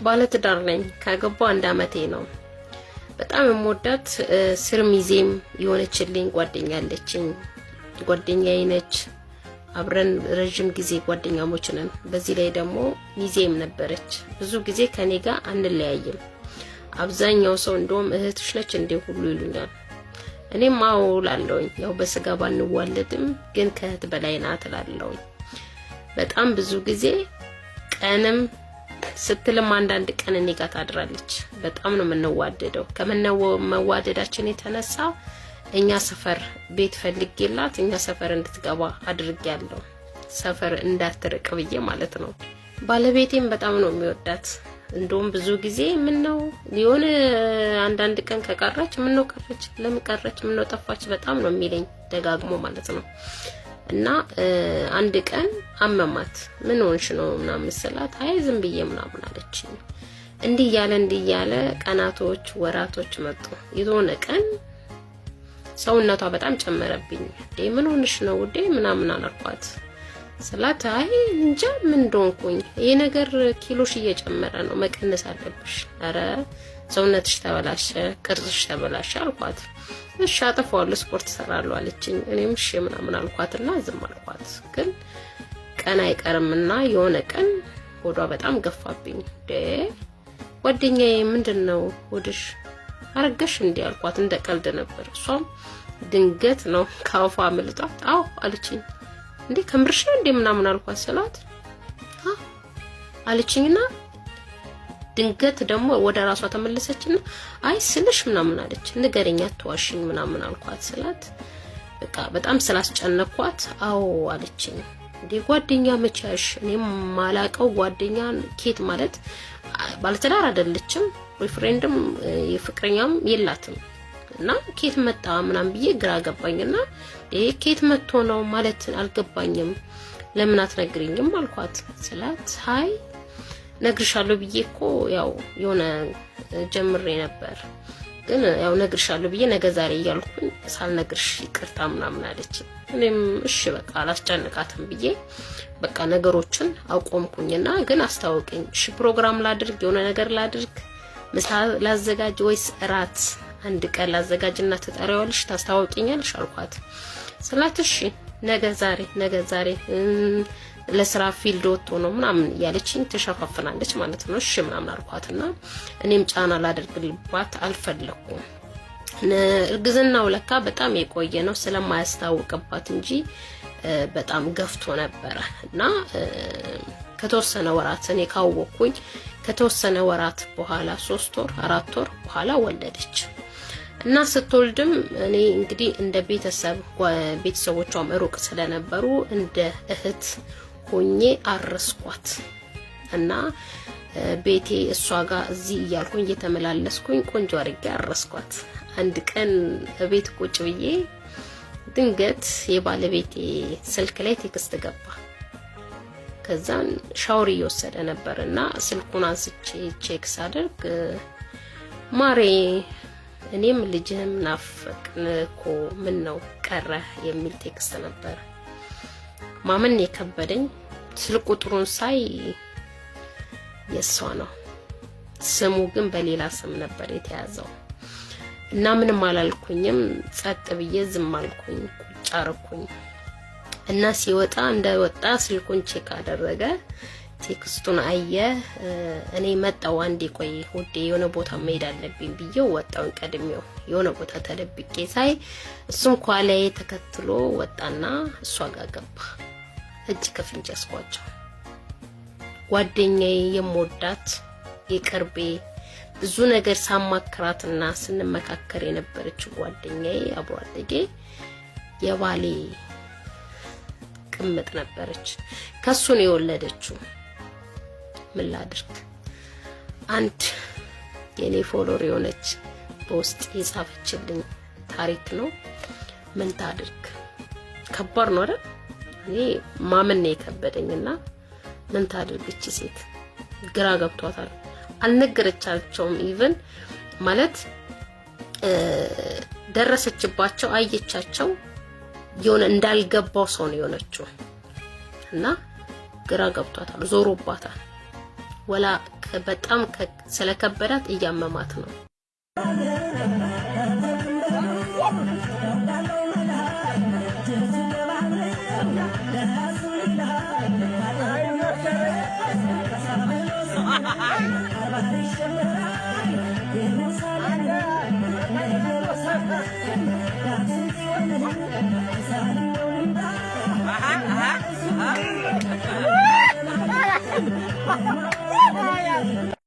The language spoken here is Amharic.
ባለትዳር ነኝ። ካገባው 1 አመቴ ነው። በጣም የምወዳት ስርሚዜም የሆነችልኝ ጓደኛ አለችኝ። ጓደኛዬ ነች። አብረን ረጅም ጊዜ ጓደኛሞች ነን። በዚህ ላይ ደግሞ ሚዜም ነበረች። ብዙ ጊዜ ከኔ ጋር አንለያይም። አብዛኛው ሰው እንደውም እህትሽ ነች እንዴ ሁሉ ይሉኛል። እኔም አዎ እላለሁኝ። ያው በስጋ ባንዋለድም ግን ከእህት በላይ ናት እላለሁኝ። በጣም ብዙ ጊዜ ቀንም ስትልም አንዳንድ ቀን እኔ ጋር ታድራለች። በጣም ነው የምንዋደደው። ከመዋደዳችን የተነሳ እኛ ሰፈር ቤት ፈልጌላት እኛ ሰፈር እንድትገባ አድርጌያለሁ። ሰፈር እንዳትርቅ ብዬ ማለት ነው። ባለቤቴም በጣም ነው የሚወዳት። እንደውም ብዙ ጊዜ ምን ነው ሊሆን አንዳንድ ቀን ከቀረች ምን ነው ቀረች፣ ለምን ቀረች፣ ምን ነው ጠፋች በጣም ነው የሚለኝ ደጋግሞ ማለት ነው። እና አንድ ቀን አመማት። ምን ሆንሽ ነው ምናምን ስላት አይ ዝም ብዬ ምናምን አለችኝ። እንዲህ ያለ ቀናቶች ወራቶች መጡ። የሆነ ቀን ሰውነቷ በጣም ጨመረብኝ። ምን ሆንሽ ነው ውዴ ምናምን አልኳት ስላት አይ እንጃ ምን እንደሆንኩኝ ይሄ ነገር ኪሎሽ እየጨመረ ነው መቀነስ አለብሽ። አረ ሰውነትሽ ተበላሸ፣ ቅርጽሽ ተበላሸ አልኳት። እሺ አጠፋዋለሁ ስፖርት እሰራለሁ አለችኝ። እኔም እሺ ምናምን አልኳትና ዝም አልኳት። ግን ቀን አይቀርምና የሆነ ቀን ሆዷ በጣም ገፋብኝ። ጓደኛዬ ምንድነው ሆድሽ አረገሽ እንዴ አልኳት። እንደ ቀልድ ነበር። እሷም ድንገት ነው ካፏ አመልጣት አው አለችኝ። እንዴ ከምርሽ ነው እንዴ ምናምን አልኳት ስላት አለችኝና ድንገት ደግሞ ወደ ራሷ ተመለሰችና አይ ስልሽ ምናምን አለች። ንገረኛ ተዋሽኝ ምናምን አልኳት ስላት በቃ በጣም ስላስጨነኳት አዎ አለችኝ። እንዴ ጓደኛ መቻሽ እኔም ማላቀው ጓደኛ ኬት ማለት ባለትዳር አይደለችም፣ ቦይፍሬንድም የፍቅረኛም የላትም እና ኬት መጣ ምናምን ብዬ ግራ ገባኝና ኬት መጥቶ ነው ማለት አልገባኝም፣ ለምን አትነግሪኝም አልኳት ስላት አይ ነግርሻለሁ ብዬ እኮ ያው የሆነ ጀምሬ ነበር፣ ግን ያው ነግርሻለሁ ብዬ ነገ ዛሬ እያልኩኝ ሳልነግርሽ ይቅርታ ምናምን አለች። እኔም እሺ በቃ አላስጨንቃትም ብዬ በቃ ነገሮችን አቆምኩኝና ግን አስታውቀኝ እሺ ፕሮግራም ላድርግ የሆነ ነገር ላድርግ ምሳ ላዘጋጅ ወይስ እራት አንድ ቀን ላዘጋጅና ተጠሪዋልሽ ታስታውቂኛለሽ አልኳት ስላት እሺ ነገ ዛሬ ለስራ ፊልድ ወጥቶ ነው ምናምን ያለችኝ ተሸፋፍናለች ማለት ነው። እሺ ምናምን አልኳትና እኔም ጫና ላደርግልባት አልፈለኩም። እርግዝናው ለካ በጣም የቆየ ነው ስለማያስታውቅባት እንጂ በጣም ገፍቶ ነበረ እና ከተወሰነ ወራት እኔ ካወኩኝ ከተወሰነ ወራት በኋላ 3 ወር 4 ወር በኋላ ወለደች። እና ስትወልድም እኔ እንግዲህ እንደ ቤተሰቦቿም ሩቅ ስለነበሩ እንደ እህት ሆኜ አረስኳት እና ቤቴ እሷ ጋር እዚህ እያልኩኝ እየተመላለስኩኝ ቆንጆ አድርጌ አረስኳት። አንድ ቀን ቤት ቁጭ ብዬ ድንገት የባለቤቴ ስልክ ላይ ቴክስት ገባ። ከዛን ሻወር እየወሰደ ነበርና ስልኩን አንስቼ ቼክ ሳደርግ ማሬ እኔም ልጅህም ናፈቅን እኮ ምን ነው ቀረ የሚል ቴክስት ነበር። ማመን የከበደኝ ስልክ ቁጥሩን ሳይ የሷ ነው፣ ስሙ ግን በሌላ ስም ነበር የተያዘው እና ምንም አላልኩኝም። ጸጥ ብዬ ዝም አልኩኝ፣ ቁጭ አረኩኝ እና ሲወጣ እንደወጣ ስልኩን ቼክ አደረገ፣ ቴክስቱን አየ። እኔ መጣው አንዴ ቆይ ውዴ የሆነ ቦታ መሄድ አለብኝ ብዬው ወጣውን ቀድሜው የሆነ ቦታ ተደብቄ ሳይ እሱም ኳላዬ ተከትሎ ወጣና እሷ ጋር ገባ። እጅ ከፍንጅ ያስኳቸው። ጓደኛዬ የምወዳት የቅርቤ ብዙ ነገር ሳማክራትና ስንመካከር የነበረችው ጓደኛዬ አብሮ አደጌ የባሌ ቅምጥ ነበረች። ከሱ ነው የወለደችው። ምን ላድርግ? አንድ የኔ ፎሎወር የሆነች በውስጥ የጻፈችልኝ ታሪክ ነው። ምን ታድርግ? ከባድ ነው አይደል? እኔ ማመን ነው የከበደኝና ምን ታድርግ? እቺ ሴት ግራ ገብቷታል። አልነገረቻቸውም ኢቭን ማለት ደረሰችባቸው፣ አየቻቸው። የሆነ እንዳልገባው ሰው ነው የሆነችው እና ግራ ገብቷታል፣ ዞሮባታል። ወላ በጣም ስለከበዳት እያመማት ነው።